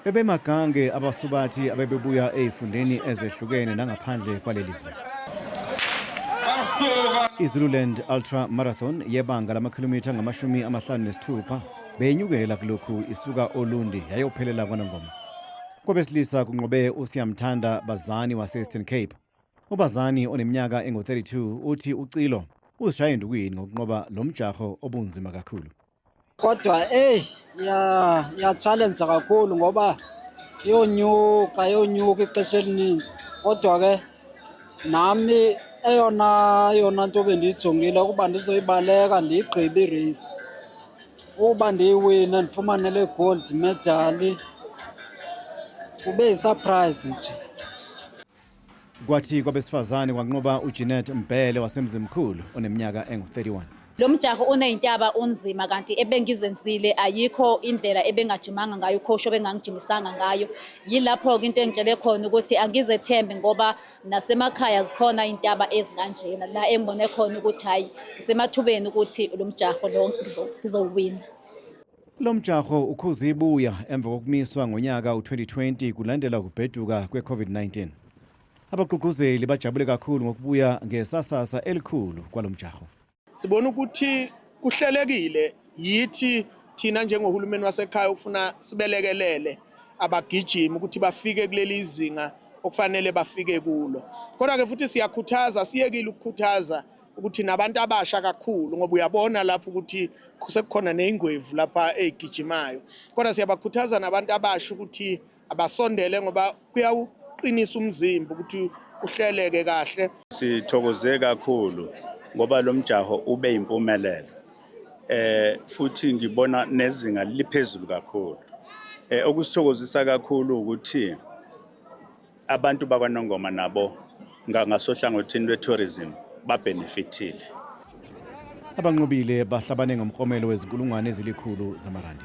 Bebemagange abasubathi abebebuya ezifundeni ezehlukene nangaphandle kwalelizwe. iZululand Ultra Marathon yebanga lamakhilomitha ngama-56 beyinyukela kulokhu isuka Olundi yayophelela kwaNongoma. Kwabesilisa kunqobe uSiyamthanda Bazani wase-Eastern Cape. uBazani oneminyaka engu-32 uthi uCilo uzishaye indukwini ngokunqoba lo mjaho obunzima kakhulu. Kodwa ya challenge kakhulu ngoba yonyuka ixesha elininzi. Kodwa ke nami eyona nto bendiyijongile ukuba ndizoyibaleka ndiyigqibe irace. Uba ndiyiwine ndifumane le gold medal kube yisurprise nje. Kwathi kwabesifazane kwanqoba uJeanette Mbele waseMzimkhulu oneminyaka engu-31. Lo mjaho uneyintaba unzima kanti ebengizenzile ayikho indlela ebengajimanga ngayo ucoach obengangijimisanga ngayo. Yilapho ke into engitshele khona ukuthi angizethembe ngoba nasemakhaya zikhona intaba ezinganjena la embone khona ukuthi hayi ngisemathubeni ukuthi lo mjaho lo ngizowina. Lo mjaho ukhuza ibuya emva kokumiswa ngonyaka u-2020 kulandela ukubheduka kwe-COVID-19. Abagqugquzeli bajabule kakhulu ngokubuya ngesasasa elikhulu kwalo mjaho. Sibona ukuthi kuhlelekile yithi thina njengohulumeni wasekhaya ufuna sibelekelele abagijimi ukuthi bafike kuleli izinga okufanele bafike kulo. Kodwa ke futhi siyakhuthaza siyekile ukukhuthaza ukuthi nabantu abasha kakhulu ngoba uyabona lapho ukuthi sekukhona nezingwevu lapha ezigijimayo. Kodwa siyabakhuthaza nabantu abasha ukuthi abasondele ngoba kuyawuqinisa umzimba ukuthi uhleleke kahle. Sithokoze kakhulu ngoba lo mjaho ube impumelelo. Futhi ngibona nezinga liphezulu kakhulu. Okusithokozisa kakhulu ukuthi abantu bakwaNongoma nabo ngasohlangothini lwe-tourism babenefitile. Abanqobile bahlabane ngomklomelo wezinkulungwane ezilikhulu zamarandi.